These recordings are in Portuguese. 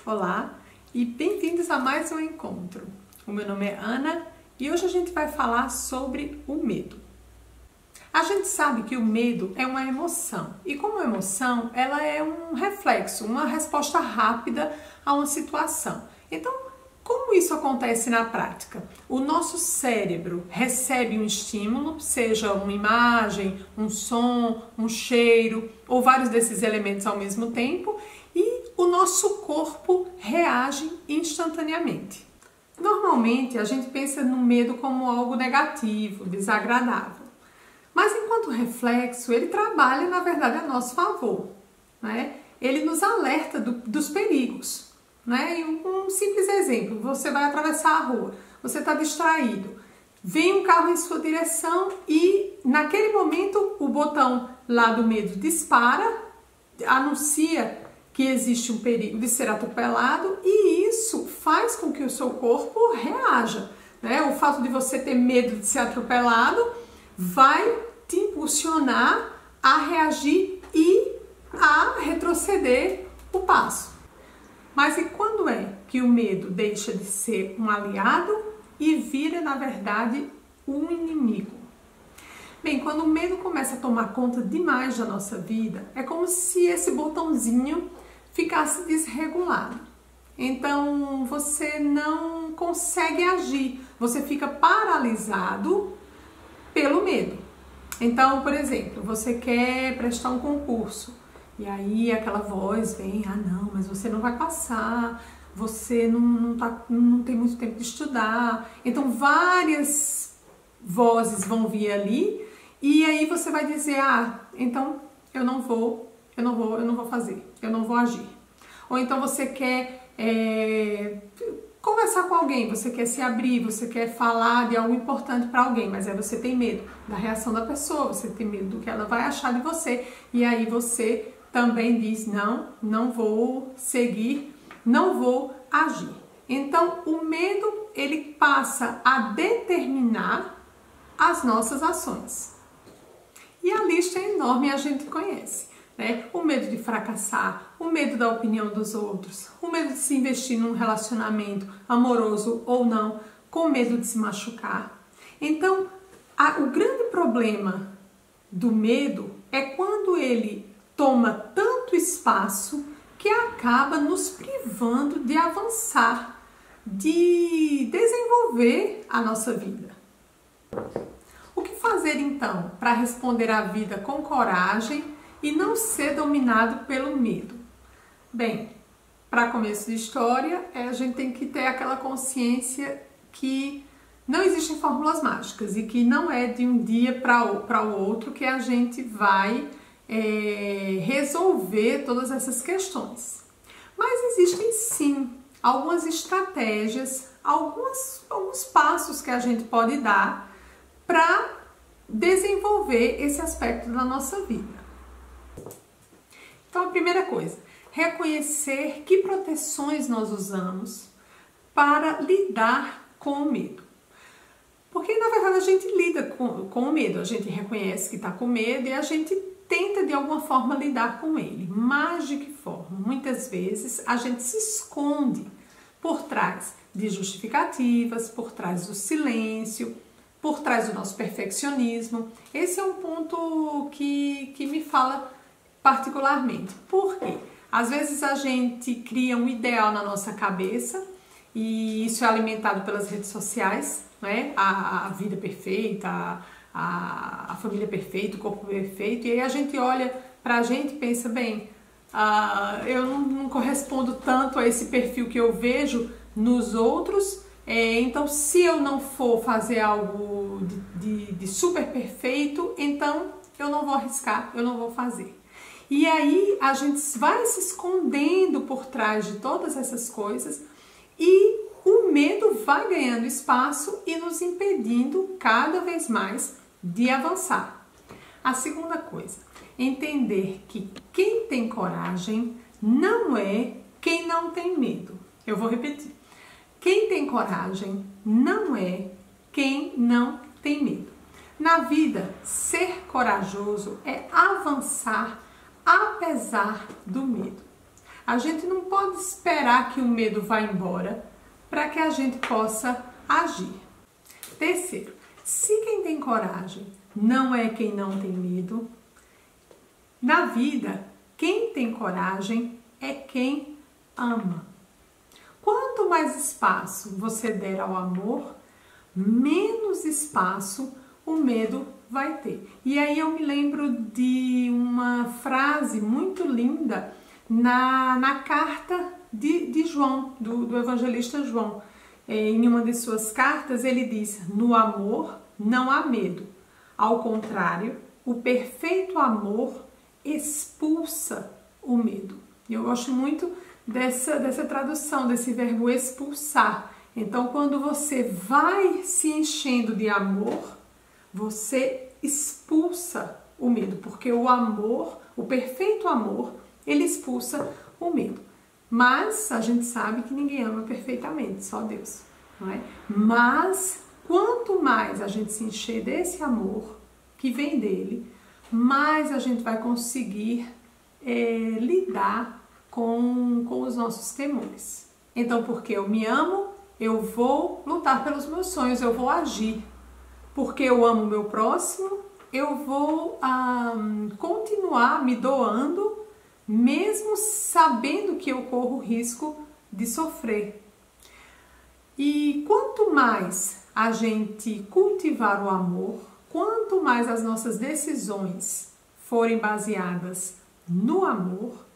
Olá e bem-vindos a mais um encontro. O meu nome é Ana e hoje a gente vai falar sobre o medo. A gente sabe que o medo é uma emoção e como emoção ela é um reflexo, uma resposta rápida a uma situação. Então, como isso acontece na prática? O nosso cérebro recebe um estímulo, seja uma imagem, um som, um cheiro ou vários desses elementos ao mesmo tempo e o nosso corpo reage instantaneamente. Normalmente a gente pensa no medo como algo negativo, desagradável. Mas enquanto reflexo, ele trabalha na verdade a nosso favor, né? Ele nos alerta dos perigos. Né? E um simples exemplo, você vai atravessar a rua, você está distraído, vem um carro em sua direção e naquele momento o botão lá do medo dispara, anuncia que existe um perigo de ser atropelado e isso faz com que o seu corpo reaja. Né? O fato de você ter medo de ser atropelado vai te impulsionar a reagir e a retroceder o passo. Mas e quando é que o medo deixa de ser um aliado e vira, na verdade, um inimigo? Bem, quando o medo começa a tomar conta demais da nossa vida, é como se esse botãozinho ficasse desregulado. Então, você não consegue agir, você fica paralisado pelo medo. Então, por exemplo, você quer prestar um concurso. E aí aquela voz vem, não, mas você não vai passar, você não tem muito tempo de estudar. Então várias vozes vão vir ali e aí você vai dizer, então eu não vou fazer, eu não vou agir. Ou então você quer conversar com alguém, você quer se abrir, você quer falar de algo importante para alguém, mas aí você tem medo da reação da pessoa, você tem medo do que ela vai achar de você e aí você também diz, não vou seguir, não vou agir. Então, o medo, ele passa a determinar as nossas ações. E a lista é enorme e a gente conhece, né? O medo de fracassar, o medo da opinião dos outros, o medo de se investir num relacionamento amoroso ou não, com medo de se machucar. Então, o grande problema do medo é quando ele toma tanto espaço que acaba nos privando de avançar, de desenvolver a nossa vida. O que fazer então para responder à vida com coragem e não ser dominado pelo medo? Bem, para começo de história, a gente tem que ter aquela consciência que não existem fórmulas mágicas e que não é de um dia para o outro que a gente vai resolver todas essas questões. Mas existem sim algumas estratégias, alguns passos que a gente pode dar para desenvolver esse aspecto da nossa vida. Então, a primeira coisa, reconhecer que proteções nós usamos para lidar com o medo. Porque, na verdade, a gente lida com o medo, a gente reconhece que está com medo e a gente tenta de alguma forma lidar com ele. Mas de que forma? Muitas vezes a gente se esconde por trás de justificativas, por trás do silêncio, por trás do nosso perfeccionismo. Esse é um ponto que me fala particularmente. Por quê? Às vezes a gente cria um ideal na nossa cabeça e isso é alimentado pelas redes sociais, né? A vida perfeita, a família perfeita, o corpo perfeito, e aí a gente olha pra gente e pensa, bem, eu não correspondo tanto a esse perfil que eu vejo nos outros, então se eu não for fazer algo de super perfeito, então eu não vou arriscar, eu não vou fazer. E aí a gente vai se escondendo por trás de todas essas coisas e o medo vai ganhando espaço e nos impedindo cada vez mais de avançar. A segunda coisa, entender que quem tem coragem não é quem não tem medo. Eu vou repetir. Quem tem coragem não é quem não tem medo. Na vida, ser corajoso é avançar apesar do medo. A gente não pode esperar que o medo vá embora para que a gente possa agir. Terceiro, se quem tem coragem não é quem não tem medo, na vida, quem tem coragem é quem ama. Quanto mais espaço você der ao amor, menos espaço o medo vai ter. E aí eu me lembro de uma frase muito linda na carta de João, do evangelista João. Em uma de suas cartas ele diz: no amor não há medo. Ao contrário, o perfeito amor expulsa o medo. Eu gosto muito dessa tradução, desse verbo expulsar. Então, quando você vai se enchendo de amor, você expulsa o medo, porque o amor, o perfeito amor, ele expulsa o medo. Mas a gente sabe que ninguém ama perfeitamente, só Deus, não é? Mas quanto mais a gente se encher desse amor que vem dele, mais a gente vai conseguir lidar com os nossos temores. Então, porque eu me amo, eu vou lutar pelos meus sonhos, eu vou agir. Porque eu amo o meu próximo, eu vou continuar me doando, mesmo sabendo que eu corro risco de sofrer. E quanto mais a gente cultivar o amor, quanto mais as nossas decisões forem baseadas no amor,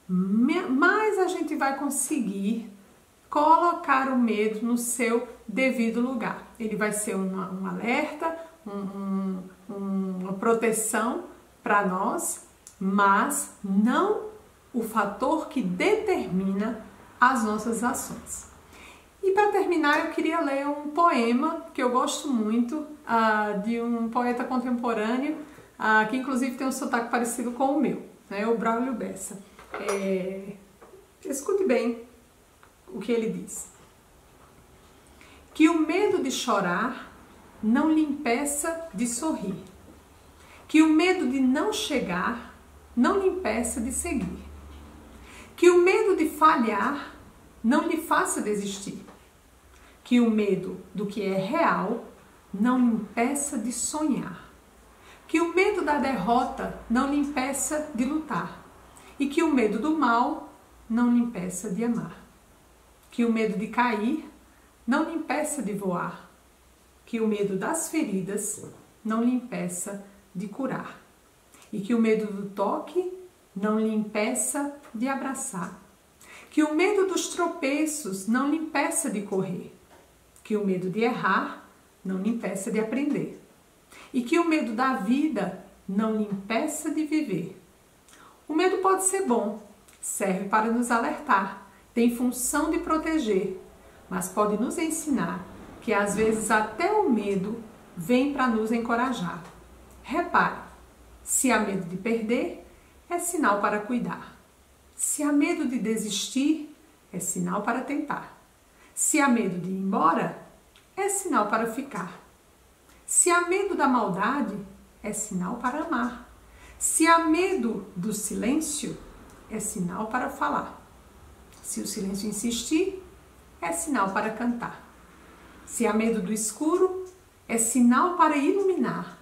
mais a gente vai conseguir colocar o medo no seu devido lugar. Ele vai ser um alerta, uma proteção para nós, mas não o fator que determina as nossas ações. E para terminar, eu queria ler um poema que eu gosto muito, de um poeta contemporâneo, que inclusive tem um sotaque parecido com o meu, né? O Braulio Bessa. Escute bem o que ele diz. Que o medo de chorar não lhe impeça de sorrir. Que o medo de não chegar não lhe impeça de seguir. Que o medo de falhar não lhe faça desistir. Que o medo do que é real não lhe impeça de sonhar. Que o medo da derrota não lhe impeça de lutar. E que o medo do mal não lhe impeça de amar. Que o medo de cair não lhe impeça de voar. Que o medo das feridas não lhe impeça de curar. E que o medo do toque não lhe impeça de abraçar. Que o medo dos tropeços não lhe impeça de correr. Que o medo de errar não lhe impeça de aprender. E que o medo da vida não lhe impeça de viver. O medo pode ser bom, serve para nos alertar, tem função de proteger, mas pode nos ensinar que às vezes até o medo vem para nos encorajar. Repare, se há medo de perder, é sinal para cuidar. Se há medo de desistir, é sinal para tentar. Se há medo de ir embora, é sinal para ficar. Se há medo da maldade, é sinal para amar. Se há medo do silêncio, é sinal para falar. Se o silêncio insistir, é sinal para cantar. Se há medo do escuro, é sinal para iluminar.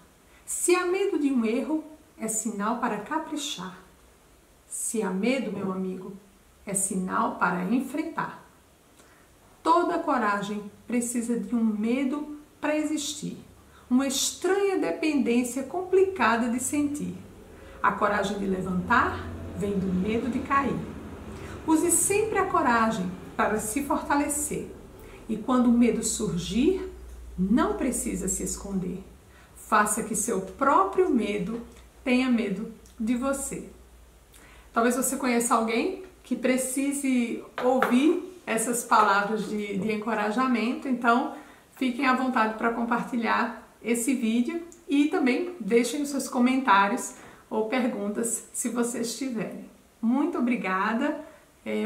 Se há medo de um erro, é sinal para caprichar. Se há medo, meu amigo, é sinal para enfrentar. Toda coragem precisa de um medo para existir. Uma estranha dependência complicada de sentir. A coragem de levantar vem do medo de cair. Use sempre a coragem para se fortalecer. E quando o medo surgir, não precisa se esconder. Faça que seu próprio medo tenha medo de você. Talvez você conheça alguém que precise ouvir essas palavras de encorajamento, então fiquem à vontade para compartilhar esse vídeo e também deixem os seus comentários ou perguntas se vocês tiverem. Muito obrigada,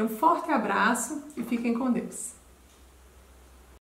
um forte abraço e fiquem com Deus.